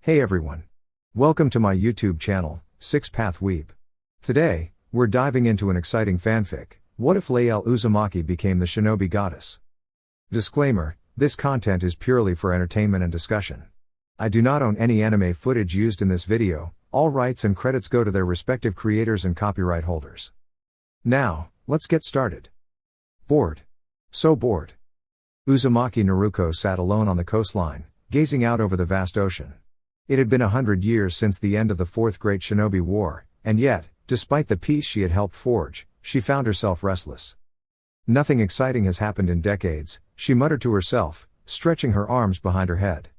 Hey everyone. Welcome to my YouTube channel, Six Path Weeb. Today, we're diving into an exciting fanfic. What if Lael Uzumaki became the Shinobi goddess? Disclaimer, this content is purely for entertainment and discussion. I do not own any anime footage used in this video, all rights and credits go to their respective creators and copyright holders. Now, let's get started. Bored. So bored. Uzumaki Naruko sat alone on the coastline, gazing out over the vast ocean. It had been 100 years since the end of the Fourth Great Shinobi War, and yet, despite the peace she had helped forge, she found herself restless. Nothing exciting has happened in decades, she muttered to herself, stretching her arms behind her head.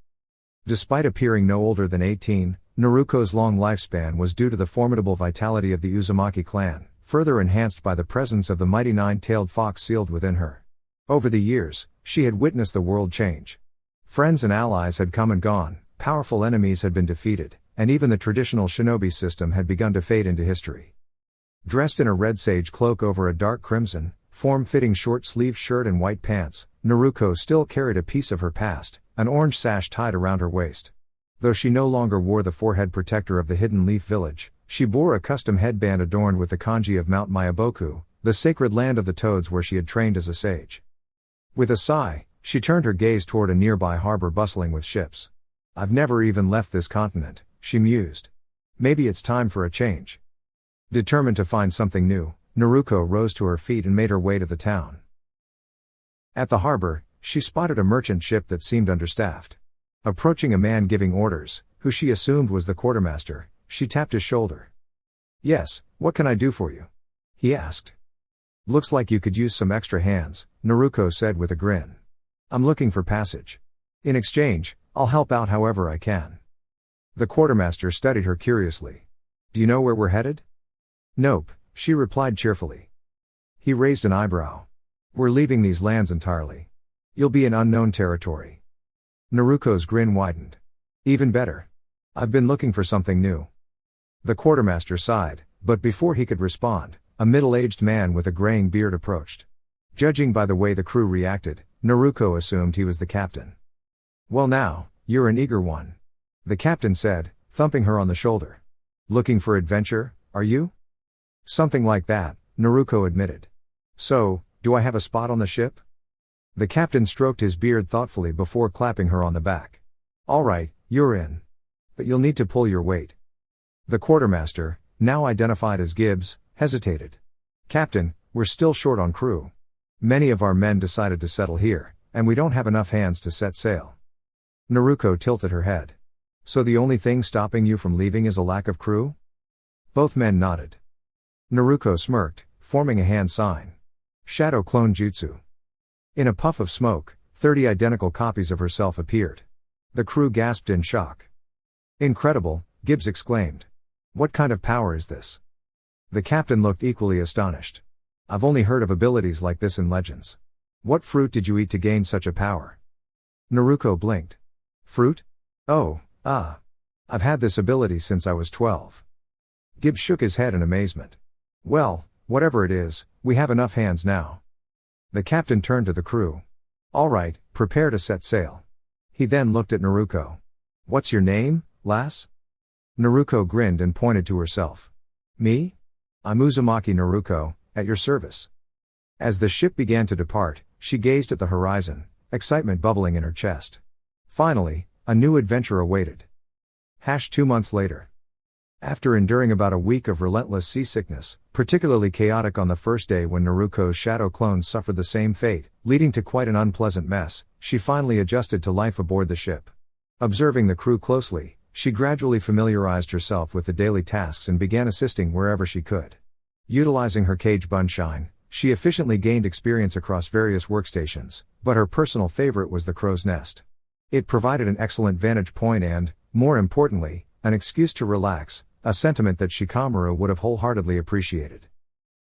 Despite appearing no older than 18, Naruko's long lifespan was due to the formidable vitality of the Uzumaki clan, further enhanced by the presence of the mighty nine-tailed fox sealed within her. Over the years, she had witnessed the world change. Friends and allies had come and gone, powerful enemies had been defeated, and even the traditional shinobi system had begun to fade into history. Dressed in a red sage cloak over a dark crimson, form-fitting short-sleeved shirt and white pants, Naruko still carried a piece of her past, an orange sash tied around her waist. Though she no longer wore the forehead protector of the Hidden Leaf Village, she bore a custom headband adorned with the kanji of Mount Myaboku, the sacred land of the toads where she had trained as a sage. With a sigh, she turned her gaze toward a nearby harbor bustling with ships. I've never even left this continent, she mused. Maybe it's time for a change. Determined to find something new, Naruko rose to her feet and made her way to the town. At the harbor, she spotted a merchant ship that seemed understaffed. Approaching a man giving orders, who she assumed was the quartermaster, she tapped his shoulder. "Yes, what can I do for you?" he asked. "Looks like you could use some extra hands," Naruko said with a grin. "I'm looking for passage. In exchange, I'll help out however I can." The quartermaster studied her curiously. "Do you know where we're headed?" "Nope," she replied cheerfully. He raised an eyebrow. "We're leaving these lands entirely. You'll be in unknown territory." Naruko's grin widened. "Even better. I've been looking for something new." The quartermaster sighed, but before he could respond, a middle-aged man with a graying beard approached. Judging by the way the crew reacted, Naruko assumed he was the captain. "Well now, you're an eager one," the captain said, thumping her on the shoulder. "Looking for adventure, are you?" "Something like that," Naruko admitted. "So, do I have a spot on the ship?" The captain stroked his beard thoughtfully before clapping her on the back. "All right, you're in. But you'll need to pull your weight." The quartermaster, now identified as Gibbs, hesitated. "Captain, we're still short on crew. Many of our men decided to settle here, and we don't have enough hands to set sail." Naruko tilted her head. "So the only thing stopping you from leaving is a lack of crew?" Both men nodded. Naruko smirked, forming a hand sign. Shadow clone jutsu. In a puff of smoke, 30 identical copies of herself appeared. The crew gasped in shock. "Incredible," Gibbs exclaimed. "What kind of power is this?" The captain looked equally astonished. "I've only heard of abilities like this in legends. What fruit did you eat to gain such a power?" Naruko blinked. "Fruit? Oh, I've had this ability since I was 12. Gibbs shook his head in amazement. "Well, whatever it is, we have enough hands now." The captain turned to the crew. "All right, prepare to set sail." He then looked at Naruko. "What's your name, lass?" Naruko grinned and pointed to herself. "Me? I'm Uzumaki Naruko, at your service." As the ship began to depart, she gazed at the horizon, excitement bubbling in her chest. Finally, a new adventure awaited. 2 months later. After enduring about a week of relentless seasickness, particularly chaotic on the first day when Naruko's shadow clones suffered the same fate, leading to quite an unpleasant mess, she finally adjusted to life aboard the ship. Observing the crew closely, she gradually familiarized herself with the daily tasks and began assisting wherever she could. Utilizing her cage bunshine, she efficiently gained experience across various workstations, but her personal favorite was the crow's nest. It provided an excellent vantage point and, more importantly, an excuse to relax, a sentiment that Shikamaru would have wholeheartedly appreciated.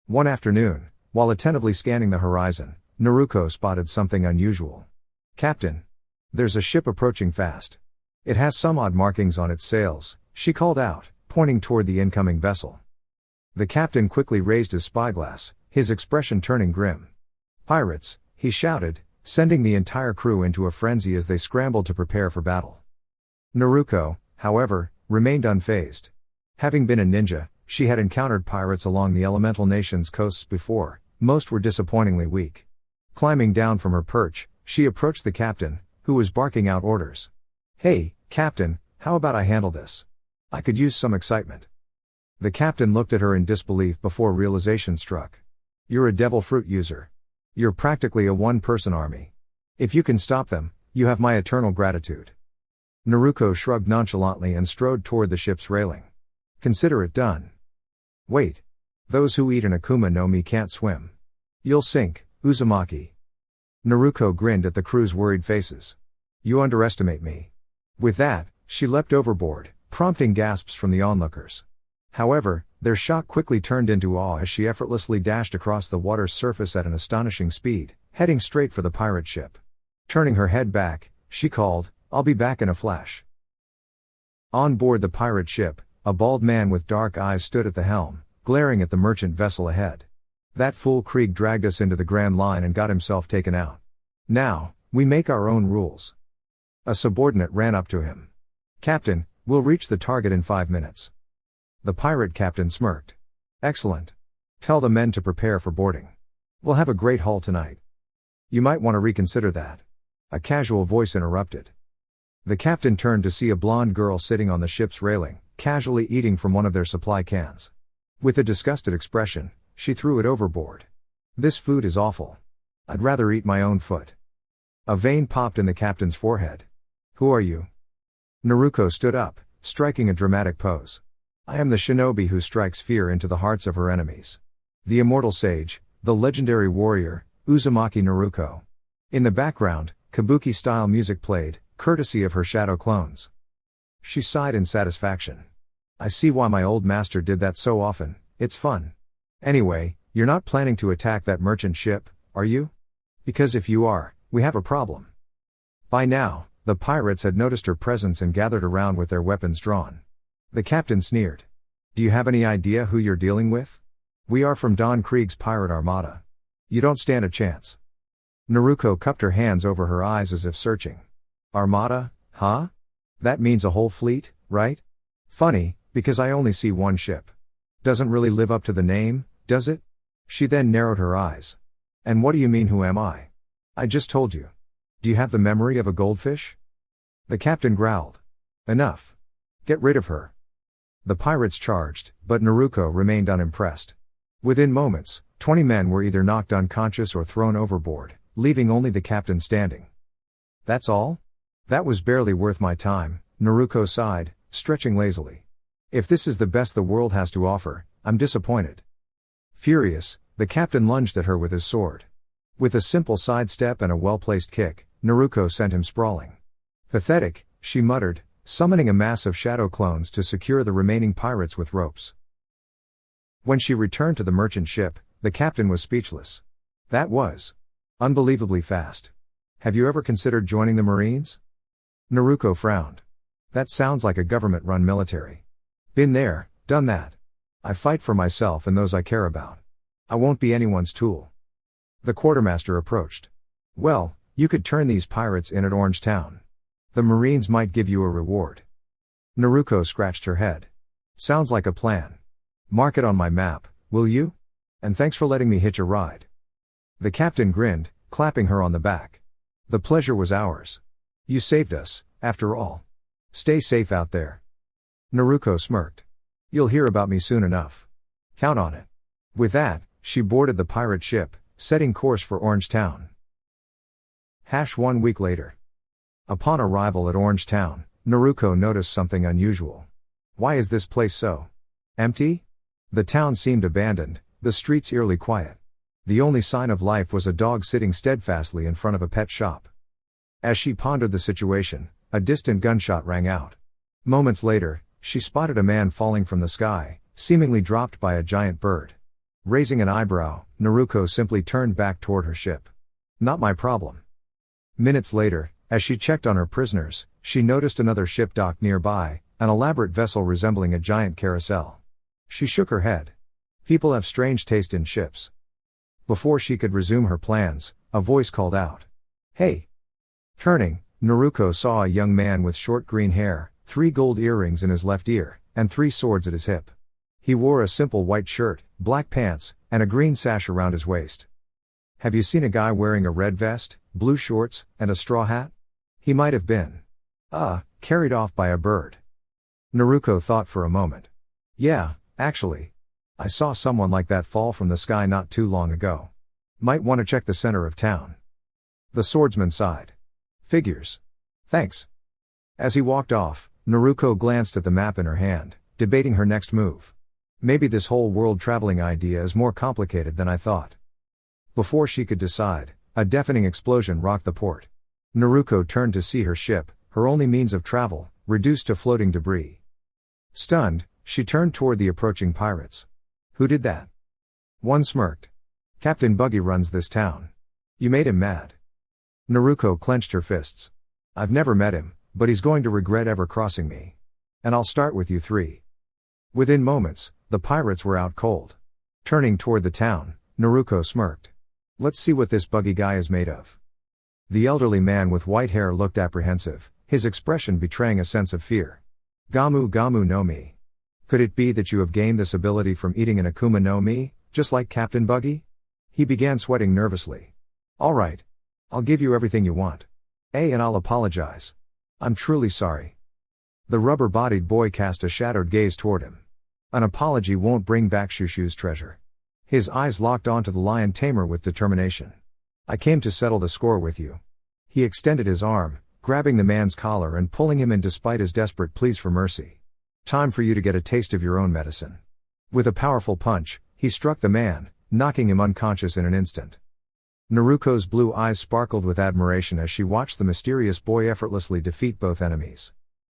One afternoon, while attentively scanning the horizon, Naruko spotted something unusual. "Captain, there's a ship approaching fast. It has some odd markings on its sails," she called out, pointing toward the incoming vessel. The captain quickly raised his spyglass, his expression turning grim. "Pirates," he shouted, sending the entire crew into a frenzy as they scrambled to prepare for battle. Naruko, however, remained unfazed. Having been a ninja, she had encountered pirates along the elemental nation's coasts before. Most were disappointingly weak. Climbing down from her perch, she approached the captain, who was barking out orders. "Hey, Captain, how about I handle this? I could use some excitement." The captain looked at her in disbelief before realization struck. "You're a devil fruit user. You're practically a one-person army. If you can stop them, you have my eternal gratitude." Naruko shrugged nonchalantly and strode toward the ship's railing. "Consider it done." "Wait. Those who eat an Akuma no Mi can't swim. You'll sink, Uzumaki." Naruko grinned at the crew's worried faces. "You underestimate me." With that, she leapt overboard, prompting gasps from the onlookers. However, their shock quickly turned into awe as she effortlessly dashed across the water's surface at an astonishing speed, heading straight for the pirate ship. Turning her head back, she called, "I'll be back in a flash." On board the pirate ship, a bald man with dark eyes stood at the helm, glaring at the merchant vessel ahead. "That fool Krieg dragged us into the Grand Line and got himself taken out. Now, we make our own rules." A subordinate ran up to him. "Captain, we'll reach the target in 5 minutes." The pirate captain smirked. "Excellent. Tell the men to prepare for boarding. We'll have a great haul tonight." "You might want to reconsider that," a casual voice interrupted. The captain turned to see a blonde girl sitting on the ship's railing, casually eating from one of their supply cans. With a disgusted expression, she threw it overboard. "This food is awful. I'd rather eat my own foot." A vein popped in the captain's forehead. "Who are you?" Naruko stood up, striking a dramatic pose. "I am the shinobi who strikes fear into the hearts of her enemies. The immortal sage, the legendary warrior, Uzumaki Naruko." In the background, kabuki-style music played, courtesy of her shadow clones. She sighed in satisfaction. "I see why my old master did that so often, it's fun. Anyway, you're not planning to attack that merchant ship, are you? Because if you are, we have a problem." By now, the pirates had noticed her presence and gathered around with their weapons drawn. The captain sneered. "Do you have any idea who you're dealing with? We are from Don Krieg's pirate armada. You don't stand a chance." Naruko cupped her hands over her eyes as if searching. "Armada, huh? That means a whole fleet, right? Funny, because I only see one ship. Doesn't really live up to the name, does it?" She then narrowed her eyes. "And what do you mean, who am I? I just told you. Do you have the memory of a goldfish?" The captain growled. "Enough. Get rid of her." The pirates charged, but Naruko remained unimpressed. Within moments, 20 men were either knocked unconscious or thrown overboard, leaving only the captain standing. "That's all? That was barely worth my time," Naruko sighed, stretching lazily. "If this is the best the world has to offer, I'm disappointed." Furious, the captain lunged at her with his sword. With a simple sidestep and a well-placed kick, Naruko sent him sprawling. "Pathetic," she muttered, summoning a mass of shadow clones to secure the remaining pirates with ropes. When she returned to the merchant ship, the captain was speechless. "That was unbelievably fast. Have you ever considered joining the Marines?" Naruko frowned. "That sounds like a government-run military. Been there, done that. I fight for myself and those I care about. I won't be anyone's tool." The quartermaster approached. "Well, you could turn these pirates in at Orange Town. The Marines might give you a reward." Naruko scratched her head. "Sounds like a plan. Mark it on my map, will you? And thanks for letting me hitch a ride." The captain grinned, clapping her on the back. "The pleasure was ours. You saved us, after all. Stay safe out there." Naruko smirked. "You'll hear about me soon enough. Count on it." With that, she boarded the pirate ship, setting course for Orange Town. 1 week later. Upon arrival at Orange Town, Naruko noticed something unusual. Why is this place so empty? The town seemed abandoned, the streets eerily quiet. The only sign of life was a dog sitting steadfastly in front of a pet shop. As she pondered the situation, a distant gunshot rang out. Moments later, she spotted a man falling from the sky, seemingly dropped by a giant bird. Raising an eyebrow, Naruko simply turned back toward her ship. "Not my problem." Minutes later, as she checked on her prisoners, she noticed another ship docked nearby, an elaborate vessel resembling a giant carousel. She shook her head. People have strange taste in ships. Before she could resume her plans, a voice called out, "Hey!" Turning, Naruko saw a young man with short green hair, 3 gold earrings in his left ear, and 3 swords at his hip. He wore a simple white shirt, black pants, and a green sash around his waist. Have you seen a guy wearing a red vest, blue shorts, and a straw hat? He might have been carried off by a bird. Naruko thought for a moment. Yeah, actually. I saw someone like that fall from the sky not too long ago. Might want to check the center of town. The swordsman sighed. Figures. Thanks. As he walked off, Naruko glanced at the map in her hand, debating her next move. Maybe this whole world traveling idea is more complicated than I thought. Before she could decide, a deafening explosion rocked the port. Naruko turned to see her ship, her only means of travel, reduced to floating debris. Stunned, she turned toward the approaching pirates. Who did that? One smirked. Captain Buggy runs this town. You made him mad. Naruko clenched her fists. I've never met him, but he's going to regret ever crossing me. And I'll start with you 3. Within moments, the pirates were out cold. Turning toward the town, Naruko smirked. Let's see what this Buggy guy is made of. The elderly man with white hair looked apprehensive, his expression betraying a sense of fear. Gamu Gamu no Mi. Could it be that you have gained this ability from eating an Akuma no Mi, just like Captain Buggy? He began sweating nervously. All right. I'll give you everything you want. And I'll apologize. I'm truly sorry. The rubber-bodied boy cast a shadowed gaze toward him. An apology won't bring back Shushu's treasure. His eyes locked onto the lion tamer with determination. I came to settle the score with you. He extended his arm, grabbing the man's collar and pulling him in despite his desperate pleas for mercy. Time for you to get a taste of your own medicine. With a powerful punch, he struck the man, knocking him unconscious in an instant. Naruko's blue eyes sparkled with admiration as she watched the mysterious boy effortlessly defeat both enemies.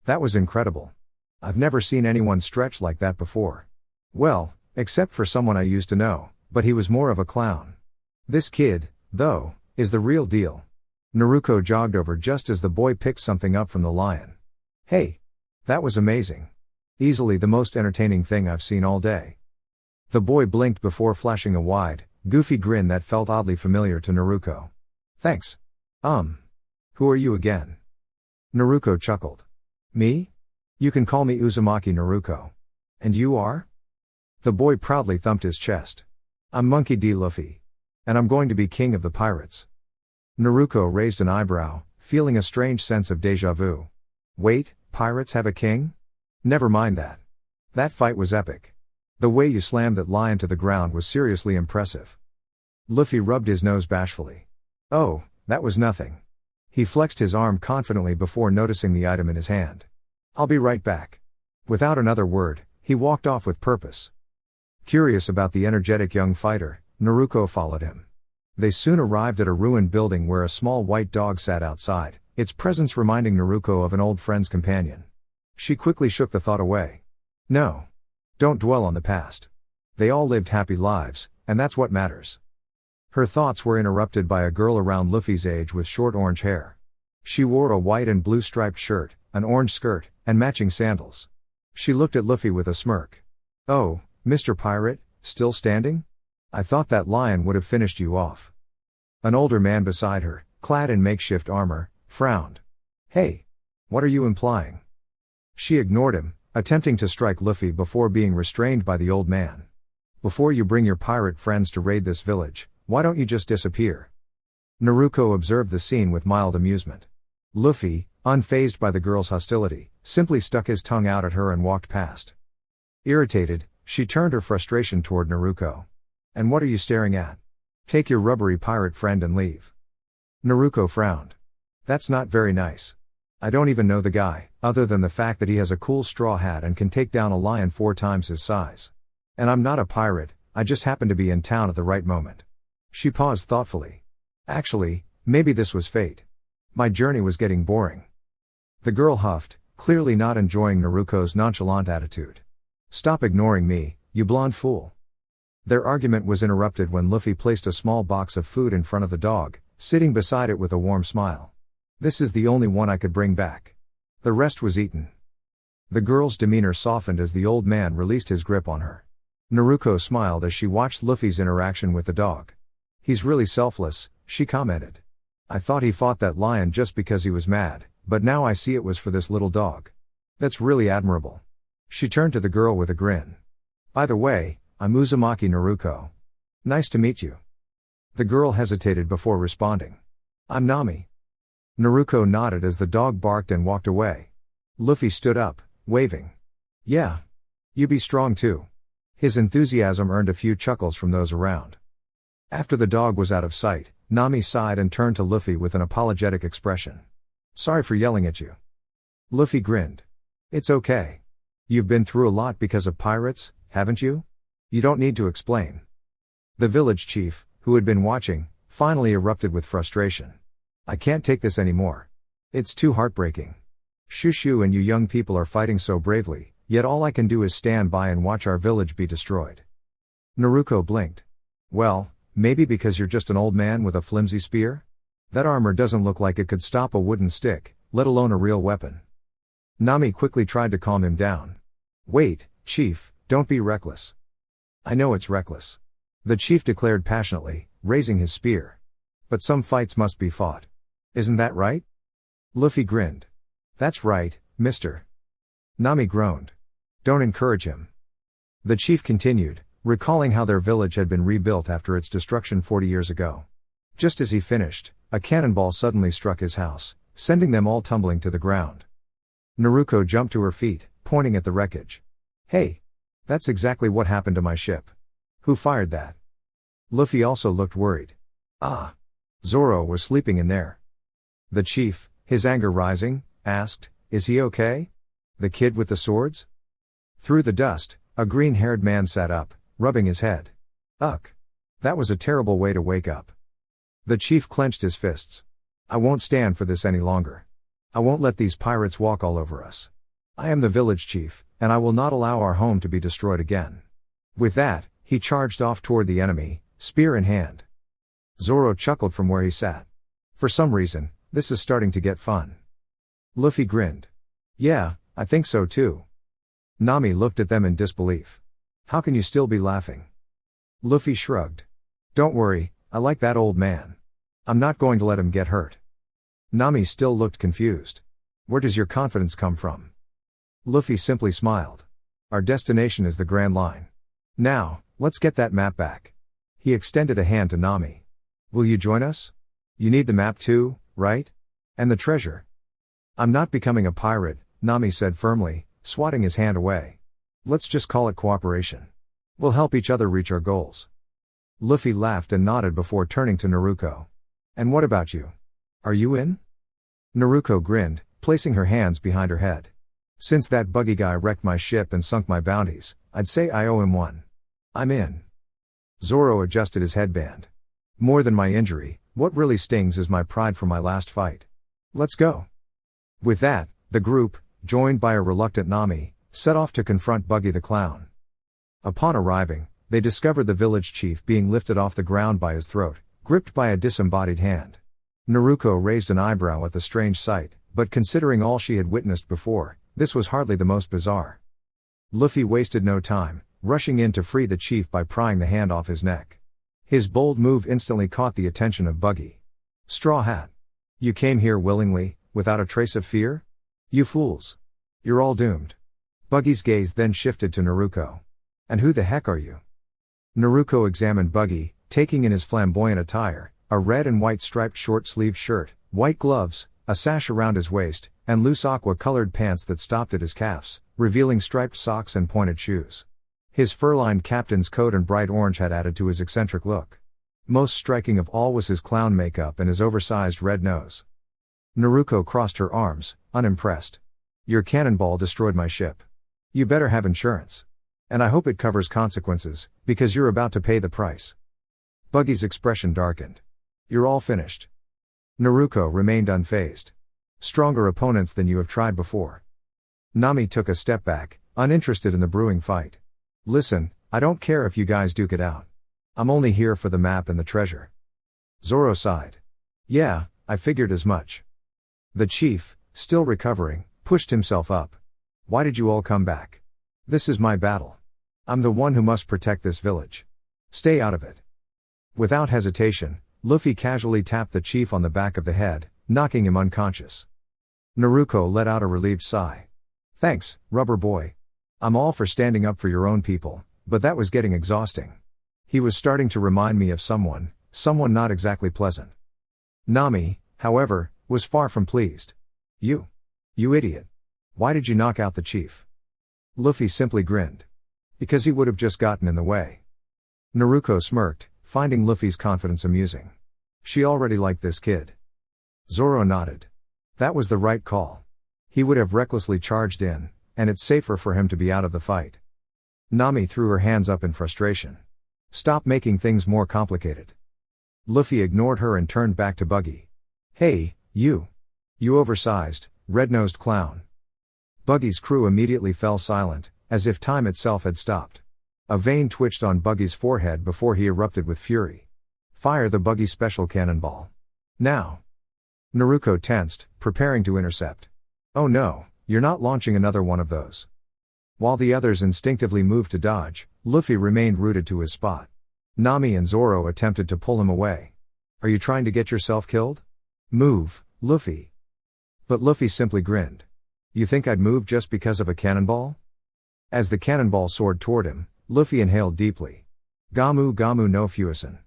That was incredible. I've never seen anyone stretch like that before. Well, except for someone I used to know, but he was more of a clown. This kid, though, is the real deal. Naruko jogged over just as the boy picked something up from the lion. Hey! That was amazing. Easily the most entertaining thing I've seen all day. The boy blinked before flashing a wide, goofy grin that felt oddly familiar to Naruko. Thanks. Who are you again? Naruko chuckled. Me? You can call me Uzumaki Naruko. And you are? The boy proudly thumped his chest. I'm Monkey D. Luffy. And I'm going to be king of the pirates. Naruko raised an eyebrow, feeling a strange sense of déjà vu. Wait, pirates have a king? Never mind that. That fight was epic. The way you slammed that lion to the ground was seriously impressive. Luffy rubbed his nose bashfully. Oh, that was nothing. He flexed his arm confidently before noticing the item in his hand. I'll be right back. Without another word, he walked off with purpose. Curious about the energetic young fighter, Naruko followed him. They soon arrived at a ruined building where a small white dog sat outside, its presence reminding Naruko of an old friend's companion. She quickly shook the thought away. No. Don't dwell on the past. They all lived happy lives, and that's what matters. Her thoughts were interrupted by a girl around Luffy's age with short orange hair. She wore a white and blue striped shirt, an orange skirt, and matching sandals. She looked at Luffy with a smirk. Oh, Mr. Pirate, still standing? I thought that lion would have finished you off. An older man beside her, clad in makeshift armor, frowned. Hey! What are you implying? She ignored him, attempting to strike Luffy before being restrained by the old man. Before you bring your pirate friends to raid this village, why don't you just disappear? Naruko observed the scene with mild amusement. Luffy, unfazed by the girl's hostility, simply stuck his tongue out at her and walked past. Irritated, she turned her frustration toward Naruko. And what are you staring at? Take your rubbery pirate friend and leave. Naruko frowned. That's not very nice. I don't even know the guy, other than the fact that he has a cool straw hat and can take down a lion 4 times his size. And I'm not a pirate, I just happen to be in town at the right moment. She paused thoughtfully. Actually, maybe this was fate. My journey was getting boring. The girl huffed, clearly not enjoying Naruko's nonchalant attitude. Stop ignoring me, you blonde fool. Their argument was interrupted when Luffy placed a small box of food in front of the dog, sitting beside it with a warm smile. This is the only one I could bring back. The rest was eaten. The girl's demeanor softened as the old man released his grip on her. Naruko smiled as she watched Luffy's interaction with the dog. He's really selfless, she commented. I thought he fought that lion just because he was mad, but now I see it was for this little dog. That's really admirable. She turned to the girl with a grin. By the way, I'm Uzumaki Naruko. Nice to meet you. The girl hesitated before responding. I'm Nami. Naruko nodded as the dog barked and walked away. Luffy stood up, waving. Yeah. You be strong too. His enthusiasm earned a few chuckles from those around. After the dog was out of sight, Nami sighed and turned to Luffy with an apologetic expression. Sorry for yelling at you. Luffy grinned. It's okay. You've been through a lot because of pirates, haven't you? You don't need to explain. The village chief, who had been watching, finally erupted with frustration. I can't take this anymore. It's too heartbreaking. Shushu and you young people are fighting so bravely, yet all I can do is stand by and watch our village be destroyed. Naruko blinked. Well, maybe because you're just an old man with a flimsy spear? That armor doesn't look like it could stop a wooden stick, let alone a real weapon. Nami quickly tried to calm him down. Wait, Chief, don't be reckless. I know it's reckless. The chief declared passionately, raising his spear. But some fights must be fought. Isn't that right? Luffy grinned. That's right, mister. Nami groaned. Don't encourage him. The chief continued, recalling how their village had been rebuilt after its destruction 40 years ago. Just as he finished, a cannonball suddenly struck his house, sending them all tumbling to the ground. Naruko jumped to her feet, pointing at the wreckage. Hey! That's exactly what happened to my ship. Who fired that? Luffy also looked worried. Ah! Zoro was sleeping in there. The chief, his anger rising, asked, Is he okay? The kid with the swords? Through the dust, a green-haired man sat up, rubbing his head. Ugh! That was a terrible way to wake up. The chief clenched his fists. I won't stand for this any longer. I won't let these pirates walk all over us. I am the village chief, and I will not allow our home to be destroyed again. With that, he charged off toward the enemy, spear in hand. Zoro chuckled from where he sat. For some reason, this is starting to get fun. Luffy grinned. Yeah, I think so too. Nami looked at them in disbelief. How can you still be laughing? Luffy shrugged. Don't worry, I like that old man. I'm not going to let him get hurt. Nami still looked confused. Where does your confidence come from? Luffy simply smiled. Our destination is the Grand Line. Now, let's get that map back. He extended a hand to Nami. Will you join us? You need the map too, right? And the treasure. I'm not becoming a pirate, Nami said firmly, swatting his hand away. Let's just call it cooperation. We'll help each other reach our goals. Luffy laughed and nodded before turning to Naruko. And what about you? Are you in? Naruko grinned, placing her hands behind her head. Since that buggy guy wrecked my ship and sunk my bounties, I'd say I owe him one. I'm in. Zoro adjusted his headband. More than my injury, what really stings is my pride from my last fight. Let's go. With that, the group, joined by a reluctant Nami, set off to confront Buggy the Clown. Upon arriving, they discovered the village chief being lifted off the ground by his throat, gripped by a disembodied hand. Naruko raised an eyebrow at the strange sight, but considering all she had witnessed before, this was hardly the most bizarre. Luffy wasted no time, rushing in to free the chief by prying the hand off his neck. His bold move instantly caught the attention of Buggy. Straw Hat. You came here willingly, without a trace of fear? You fools. You're all doomed. Buggy's gaze then shifted to Naruko. And who the heck are you? Naruko examined Buggy, taking in his flamboyant attire, a red and white striped short-sleeved shirt, white gloves, a sash around his waist, and loose aqua-colored pants that stopped at his calves, revealing striped socks and pointed shoes. His fur-lined captain's coat and bright orange had added to his eccentric look. Most striking of all was his clown makeup and his oversized red nose. Naruko crossed her arms, unimpressed. Your cannonball destroyed my ship. You better have insurance. And I hope it covers consequences, because you're about to pay the price. Buggy's expression darkened. You're all finished. Naruko remained unfazed. Stronger opponents than you have tried before. Nami took a step back, uninterested in the brewing fight. Listen, I don't care if you guys duke it out. I'm only here for the map and the treasure. Zoro sighed. Yeah, I figured as much. The chief, still recovering, pushed himself up. Why did you all come back? This is my battle. I'm the one who must protect this village. Stay out of it. Without hesitation, Luffy casually tapped the chief on the back of the head, knocking him unconscious. Naruko let out a relieved sigh. Thanks, rubber boy. I'm all for standing up for your own people, but that was getting exhausting. He was starting to remind me of someone not exactly pleasant. Nami, however, was far from pleased. You idiot. Why did you knock out the chief? Luffy simply grinned. Because he would have just gotten in the way. Naruko smirked, finding Luffy's confidence amusing. She already liked this kid. Zoro nodded. That was the right call. He would have recklessly charged in, and it's safer for him to be out of the fight. Nami threw her hands up in frustration. Stop making things more complicated. Luffy ignored her and turned back to Buggy. Hey, you oversized, red-nosed clown. Buggy's crew immediately fell silent, as if time itself had stopped. A vein twitched on Buggy's forehead before he erupted with fury. Fire the Buggy special cannonball. Now. Naruko tensed, preparing to intercept. Oh no, you're not launching another one of those. While the others instinctively moved to dodge, Luffy remained rooted to his spot. Nami and Zoro attempted to pull him away. Are you trying to get yourself killed? Move, Luffy. But Luffy simply grinned. You think I'd move just because of a cannonball? As the cannonball soared toward him, Luffy inhaled deeply. Gamu Gamu no Fusen.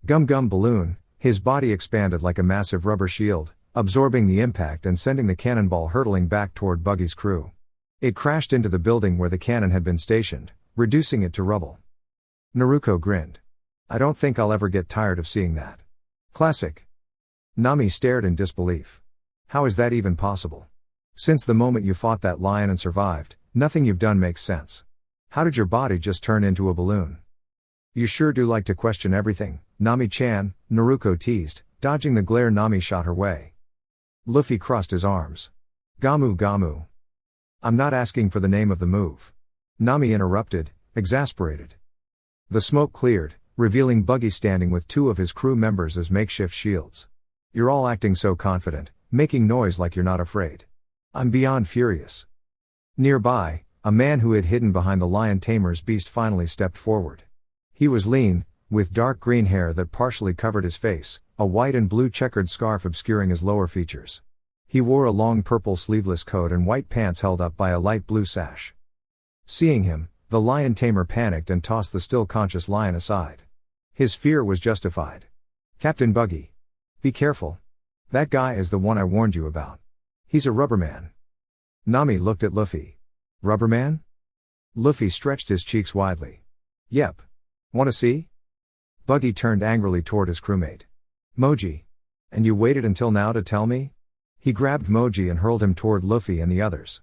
Gum Gum Balloon. His body expanded like a massive rubber shield, absorbing the impact and sending the cannonball hurtling back toward Buggy's crew. It crashed into the building where the cannon had been stationed, reducing it to rubble. Naruko grinned. I don't think I'll ever get tired of seeing that. Classic. Nami stared in disbelief. How is that even possible? Since the moment you fought that lion and survived, nothing you've done makes sense. How did your body just turn into a balloon? You sure do like to question everything, Nami-chan, Naruko teased, dodging the glare Nami shot her way. Luffy crossed his arms. Gamu Gamu. I'm not asking for the name of the move. Nami interrupted, exasperated. The smoke cleared, revealing Buggy standing with two of his crew members as makeshift shields. You're all acting so confident, making noise like you're not afraid. I'm beyond furious. Nearby, a man who had hidden behind the lion tamer's beast finally stepped forward. He was lean, with dark green hair that partially covered his face, a white and blue checkered scarf obscuring his lower features. He wore a long purple sleeveless coat and white pants held up by a light blue sash. Seeing him, the lion tamer panicked and tossed the still conscious lion aside. His fear was justified. Captain Buggy. Be careful. That guy is the one I warned you about. He's a rubberman. Nami looked at Luffy. Rubberman? Luffy stretched his cheeks widely. Yep. Wanna see? Buggy turned angrily toward his crewmate. Moji. And you waited until now to tell me? He grabbed Moji and hurled him toward Luffy and the others.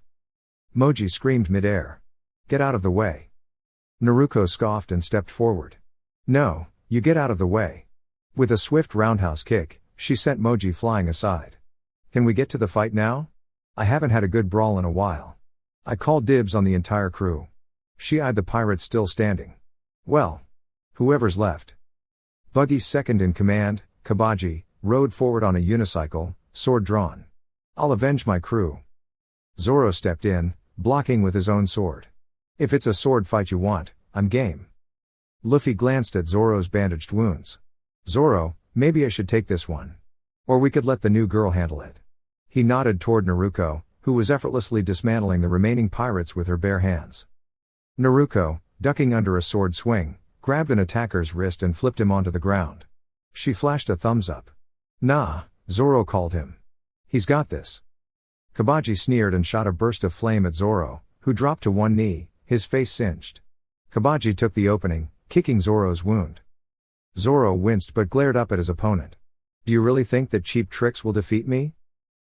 Moji screamed midair. Get out of the way. Naruko scoffed and stepped forward. No, you get out of the way. With a swift roundhouse kick, she sent Moji flying aside. Can we get to the fight now? I haven't had a good brawl in a while. I called dibs on the entire crew. She eyed the pirates still standing. Well. Whoever's left. Buggy's second in command, Kabaji, rode forward on a unicycle, sword drawn. I'll avenge my crew. Zoro stepped in, blocking with his own sword. If it's a sword fight you want, I'm game. Luffy glanced at Zoro's bandaged wounds. Zoro, maybe I should take this one. Or we could let the new girl handle it. He nodded toward Naruko, who was effortlessly dismantling the remaining pirates with her bare hands. Naruko, ducking under a sword swing, grabbed an attacker's wrist and flipped him onto the ground. She flashed a thumbs up. Nah, Zoro called him. He's got this. Kabaji sneered and shot a burst of flame at Zoro, who dropped to one knee, his face singed. Kabaji took the opening, kicking Zoro's wound. Zoro winced but glared up at his opponent. Do you really think that cheap tricks will defeat me?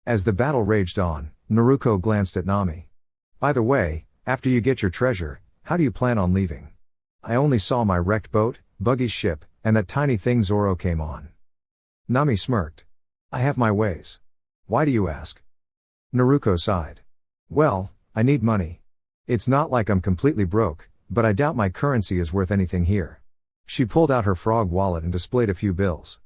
As the battle raged on, Naruko glanced at Nami. By the way, after you get your treasure, how do you plan on leaving? I only saw my wrecked boat, Buggy's ship, and that tiny thing Zoro came on. Nami smirked. I have my ways. Why do you ask? Naruko sighed. Well, I need money. It's not like I'm completely broke, but I doubt my currency is worth anything here. She pulled out her frog wallet and displayed a few bills.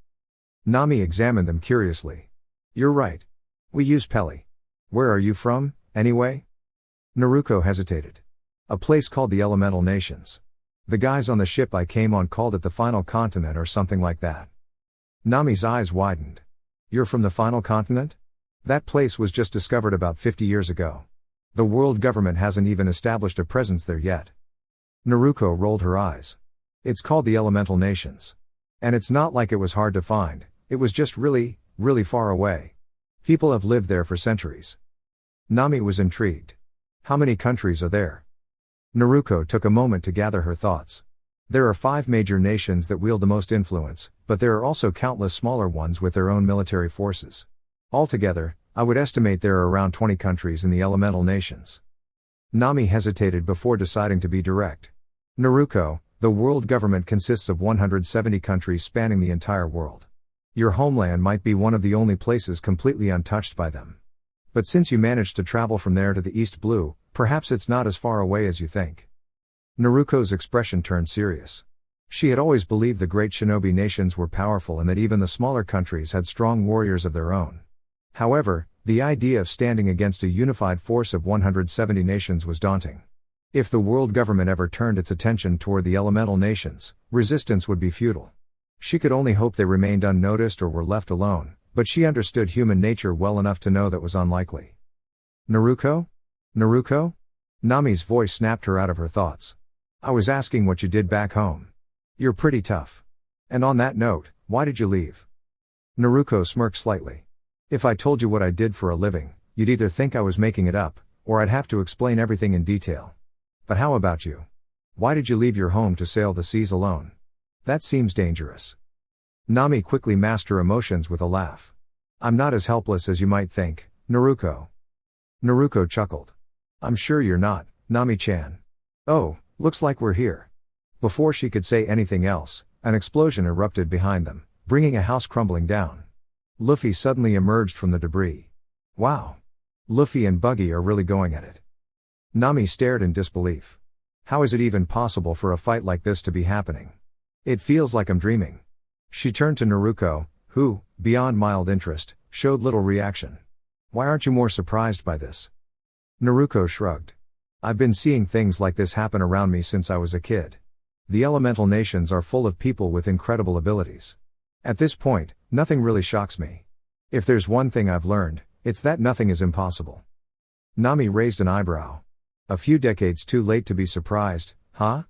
Nami examined them curiously. You're right. We use Peli. Where are you from, anyway? Naruko hesitated. A place called the Elemental Nations. The guys on the ship I came on called it the Final Continent or something like that. Nami's eyes widened. You're from the Final Continent? That place was just discovered about 50 years ago. The world government hasn't even established a presence there yet. Naruko rolled her eyes. It's called the Elemental Nations. And it's not like it was hard to find, it was just really, really far away. People have lived there for centuries. Nami was intrigued. How many countries are there? Naruko took a moment to gather her thoughts. There are 5 major nations that wield the most influence, but there are also countless smaller ones with their own military forces. Altogether, I would estimate there are around 20 countries in the Elemental Nations. Nami hesitated before deciding to be direct. Naruko, the world government consists of 170 countries spanning the entire world. Your homeland might be one of the only places completely untouched by them. But since you managed to travel from there to the East Blue, perhaps it's not as far away as you think. Naruko's expression turned serious. She had always believed the great Shinobi nations were powerful and that even the smaller countries had strong warriors of their own. However, the idea of standing against a unified force of 170 nations was daunting. If the world government ever turned its attention toward the elemental nations, resistance would be futile. She could only hope they remained unnoticed or were left alone, but she understood human nature well enough to know that was unlikely. Naruko? Naruko? Nami's voice snapped her out of her thoughts. I was asking what you did back home. You're pretty tough. And on that note, why did you leave? Naruko smirked slightly. If I told you what I did for a living, you'd either think I was making it up, or I'd have to explain everything in detail. But how about you? Why did you leave your home to sail the seas alone? That seems dangerous. Nami quickly masked her emotions with a laugh. I'm not as helpless as you might think, Naruko. Naruko chuckled. I'm sure you're not, Nami-chan. Oh, looks like we're here. Before she could say anything else, an explosion erupted behind them, bringing a house crumbling down. Luffy suddenly emerged from the debris. Wow! Luffy and Buggy are really going at it. Nami stared in disbelief. How is it even possible for a fight like this to be happening? It feels like I'm dreaming. She turned to Naruko, who, beyond mild interest, showed little reaction. Why aren't you more surprised by this? Naruko shrugged. I've been seeing things like this happen around me since I was a kid. The elemental nations are full of people with incredible abilities. At this point, nothing really shocks me. If there's one thing I've learned, it's that nothing is impossible. Nami raised an eyebrow. A few decades too late to be surprised, huh?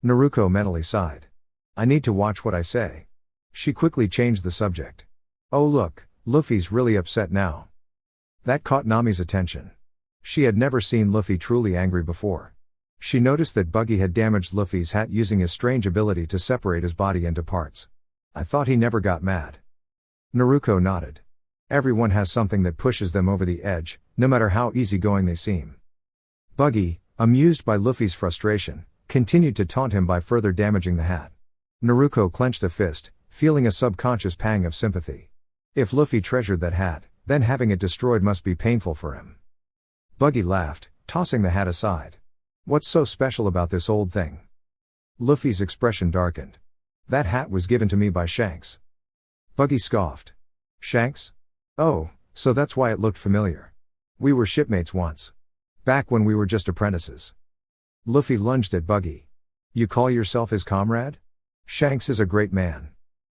Naruko mentally sighed. I need to watch what I say. She quickly changed the subject. Oh look, Luffy's really upset now. That caught Nami's attention. She had never seen Luffy truly angry before. She noticed that Buggy had damaged Luffy's hat using his strange ability to separate his body into parts. I thought he never got mad. Naruko nodded. Everyone has something that pushes them over the edge, no matter how easygoing they seem. Buggy, amused by Luffy's frustration, continued to taunt him by further damaging the hat. Naruko clenched a fist, feeling a subconscious pang of sympathy. If Luffy treasured that hat, then having it destroyed must be painful for him. Buggy laughed, tossing the hat aside. What's so special about this old thing? Luffy's expression darkened. That hat was given to me by Shanks. Buggy scoffed. Shanks? Oh, so that's why it looked familiar. We were shipmates once. Back when we were just apprentices. Luffy lunged at Buggy. You call yourself his comrade? Shanks is a great man.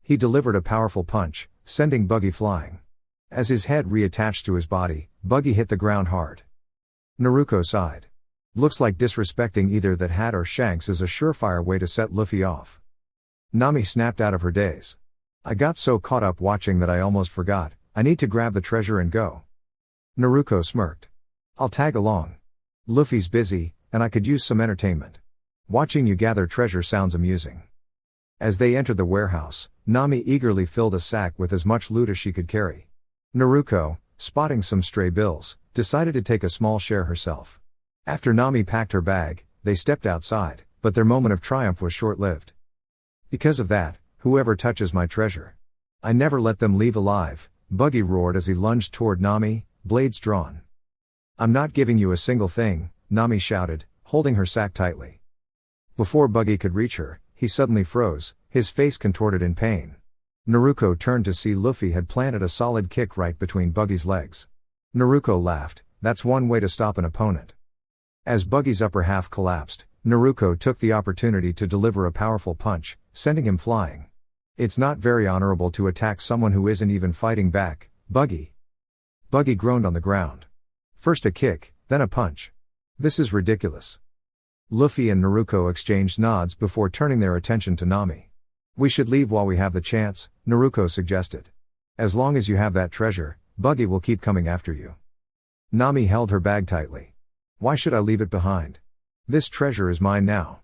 He delivered a powerful punch, sending Buggy flying. As his head reattached to his body, Buggy hit the ground hard. Naruko sighed. Looks like disrespecting either that hat or Shanks is a surefire way to set Luffy off. Nami snapped out of her daze. I got so caught up watching that I almost forgot. I need to grab the treasure and go. Naruko smirked. I'll tag along. Luffy's busy, and I could use some entertainment. Watching you gather treasure sounds amusing. As they entered the warehouse, Nami eagerly filled a sack with as much loot as she could carry. Naruko, spotting some stray bills, decided to take a small share herself. After Nami packed her bag, they stepped outside, but their moment of triumph was short-lived. Because of that, whoever touches my treasure, I never let them leave alive, Buggy roared as he lunged toward Nami, blades drawn. I'm not giving you a single thing, Nami shouted, holding her sack tightly. Before Buggy could reach her, he suddenly froze, his face contorted in pain. Naruko turned to see Luffy had planted a solid kick right between Buggy's legs. Naruko laughed, that's one way to stop an opponent. As Buggy's upper half collapsed, Naruko took the opportunity to deliver a powerful punch, sending him flying. It's not very honorable to attack someone who isn't even fighting back, Buggy. Buggy groaned on the ground. First a kick, Then a punch. This is ridiculous. Luffy and Naruko exchanged nods before turning their attention to Nami. We should leave while we have the chance, Naruko suggested. As long as you have that treasure, Buggy will keep coming after you. Nami held her bag tightly. Why should I leave it behind? This treasure is mine now.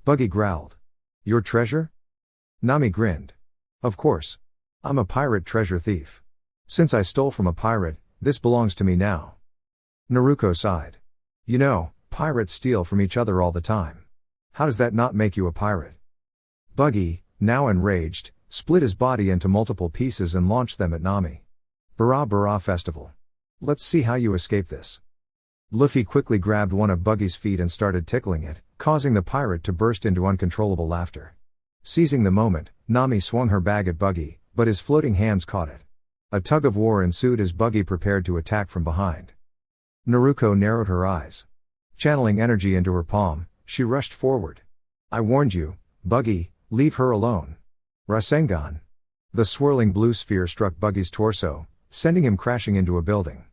Buggy growled. Your treasure? Nami grinned. Of course. I'm a pirate treasure thief. Since I stole from a pirate, this belongs to me now. Naruko sighed. You know, pirates steal from each other all the time. How does that not make you a pirate? Buggy, now enraged, split his body into multiple pieces and launched them at Nami. Bara Bara Festival. Let's see how you escape this. Luffy quickly grabbed one of Buggy's feet and started tickling it, causing the pirate to burst into uncontrollable laughter. Seizing the moment, Nami swung her bag at Buggy, but his floating hands caught it. A tug of war ensued as Buggy prepared to attack from behind. Naruko narrowed her eyes. Channeling energy into her palm, she rushed forward. I warned you, Buggy, leave her alone. Rasengan. The swirling blue sphere struck Buggy's torso, sending him crashing into a building.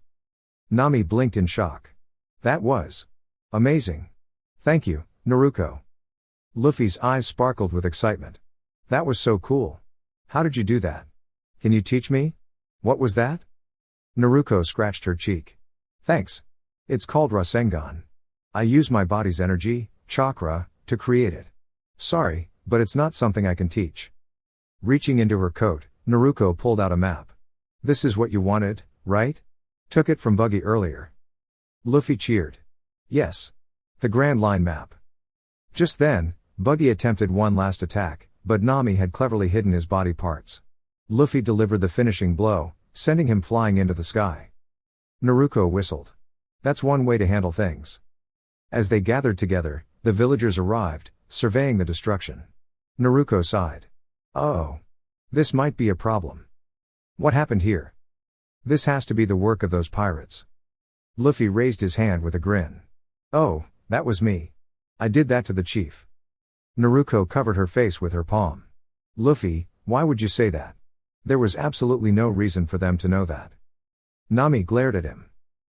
Nami blinked in shock. That was amazing. Thank you, Naruko. Luffy's eyes sparkled with excitement. That was so cool. How did you do that? Can you teach me? What was that? Naruko scratched her cheek. Thanks. It's called Rasengan. I use my body's energy, chakra, to create it. Sorry, but it's not something I can teach. Reaching into her coat, Naruko pulled out a map. This is what you wanted, right? Took it from Buggy earlier. Luffy cheered. Yes. The Grand Line map. Just then, Buggy attempted one last attack, but Nami had cleverly hidden his body parts. Luffy delivered the finishing blow, sending him flying into the sky. Naruko whistled. That's one way to handle things. As they gathered together, the villagers arrived, surveying the destruction. Naruko sighed. Oh. This might be a problem. What happened here? This has to be the work of those pirates. Luffy raised his hand with a grin. Oh, that was me. I did that to the chief. Naruko covered her face with her palm. Luffy, why would you say that? There was absolutely no reason for them to know that. Nami glared at him.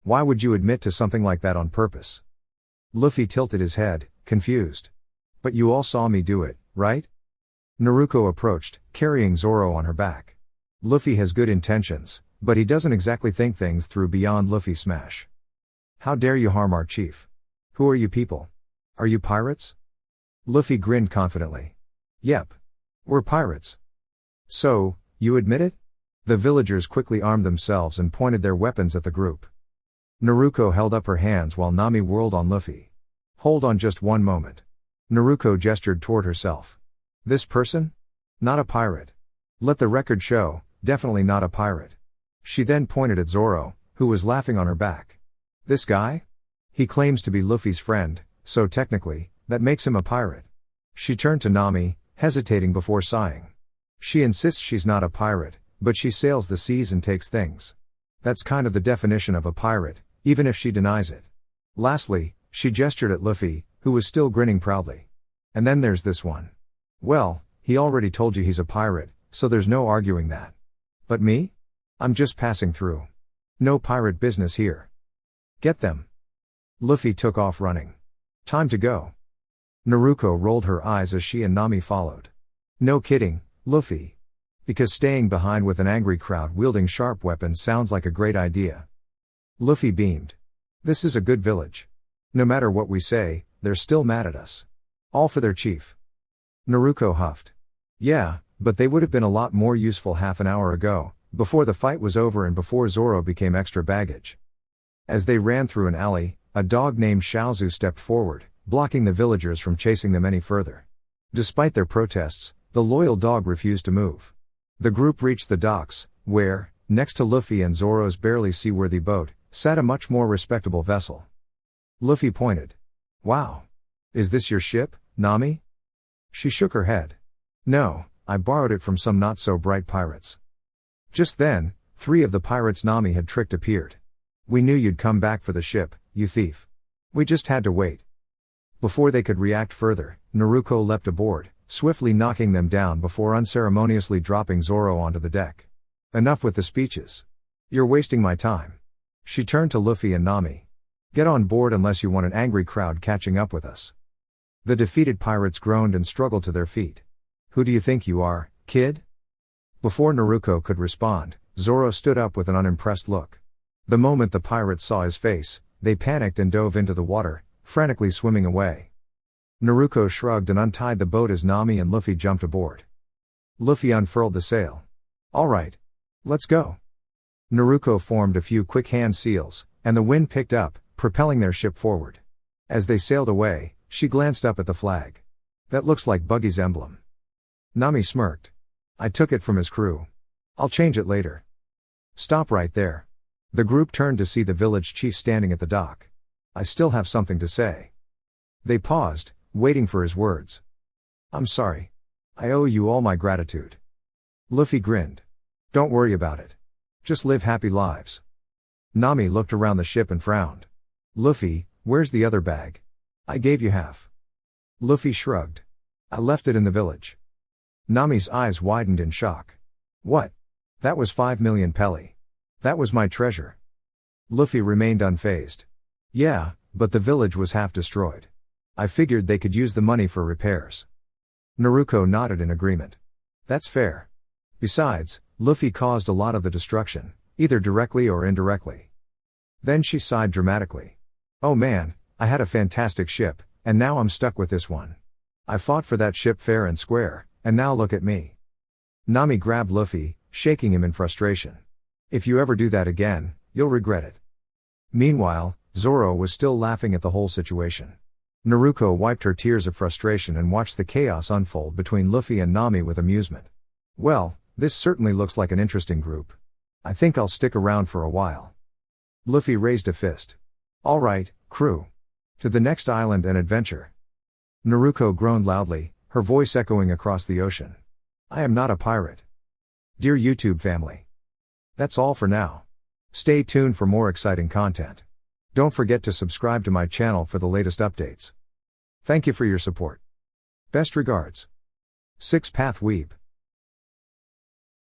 Why would you admit to something like that on purpose? Luffy tilted his head, confused. But you all saw me do it, right? Naruko approached, carrying Zoro on her back. Luffy has good intentions, but he doesn't exactly think things through beyond Luffy smash. How dare you harm our chief? Who are you people? Are you pirates? Luffy grinned confidently. Yep. We're pirates. So, you admit it? The villagers quickly armed themselves and pointed their weapons at the group. Naruko held up her hands while Nami whirled on Luffy. Hold on just one moment. Naruko gestured toward herself. This person? Not a pirate. Let the record show, definitely not a pirate. She then pointed at Zoro, who was laughing on her back. This guy? He claims to be Luffy's friend, so technically, that makes him a pirate. She turned to Nami, hesitating before sighing. She insists she's not a pirate, but she sails the seas and takes things. That's kind of the definition of a pirate, even if she denies it. Lastly, she gestured at Luffy, who was still grinning proudly. And then there's this one. Well, he already told you he's a pirate, so there's no arguing that. But me? I'm just passing through. No pirate business here. Get them. Luffy took off running. Time to go. Naruko rolled her eyes as she and Nami followed. No kidding, Luffy. Because staying behind with an angry crowd wielding sharp weapons sounds like a great idea. Luffy beamed. This is a good village. No matter what we say, they're still mad at us. All for their chief. Naruko huffed. Yeah, but they would have been a lot more useful half an hour ago, before the fight was over and before Zoro became extra baggage. As they ran through an alley, a dog named Shaozu stepped forward, blocking the villagers from chasing them any further. Despite their protests, the loyal dog refused to move. The group reached the docks, where, next to Luffy and Zoro's barely seaworthy boat, sat a much more respectable vessel. Luffy pointed. Wow. Is this your ship, Nami? She shook her head. No, I borrowed it from some not-so-bright pirates. Just then, 3 of the pirates Nami had tricked appeared. We knew you'd come back for the ship, you thief. We just had to wait. Before they could react further, Naruko leapt aboard, swiftly knocking them down before unceremoniously dropping Zoro onto the deck. Enough with the speeches. You're wasting my time. She turned to Luffy and Nami. Get on board unless you want an angry crowd catching up with us. The defeated pirates groaned and struggled to their feet. Who do you think you are, kid? Before Naruko could respond, Zoro stood up with an unimpressed look. The moment the pirates saw his face, they panicked and dove into the water, frantically swimming away. Naruko shrugged and untied the boat as Nami and Luffy jumped aboard. Luffy unfurled the sail. All right. Let's go. Naruko formed a few quick hand seals, and the wind picked up, propelling their ship forward. As they sailed away, she glanced up at the flag. That looks like Buggy's emblem. Nami smirked. I took it from his crew. I'll change it later. Stop right there. The group turned to see the village chief standing at the dock. I still have something to say. They paused, waiting for his words. I'm sorry. I owe you all my gratitude. Luffy grinned. Don't worry about it. Just live happy lives. Nami looked around the ship and frowned. Luffy, where's the other bag? I gave you half. Luffy shrugged. I left it in the village. Nami's eyes widened in shock. What? That was 5 million pelly. That was my treasure. Luffy remained unfazed. Yeah, but the village was half destroyed. I figured they could use the money for repairs. Naruko nodded in agreement. That's fair. Besides, Luffy caused a lot of the destruction, either directly or indirectly. Then she sighed dramatically. Oh man, I had a fantastic ship, and now I'm stuck with this one. I fought for that ship fair and square, and now look at me. Nami grabbed Luffy, shaking him in frustration. If you ever do that again, you'll regret it. Meanwhile, Zoro was still laughing at the whole situation. Naruko wiped her tears of frustration and watched the chaos unfold between Luffy and Nami with amusement. Well, this certainly looks like an interesting group. I think I'll stick around for a while. Luffy raised a fist. All right, crew. To the next island and adventure. Naruko groaned loudly, her voice echoing across the ocean. I am not a pirate. Dear YouTube family. That's all for now. Stay tuned for more exciting content. Don't forget to subscribe to my channel for the latest updates. Thank you for your support. Best regards. 6 Path Weeb.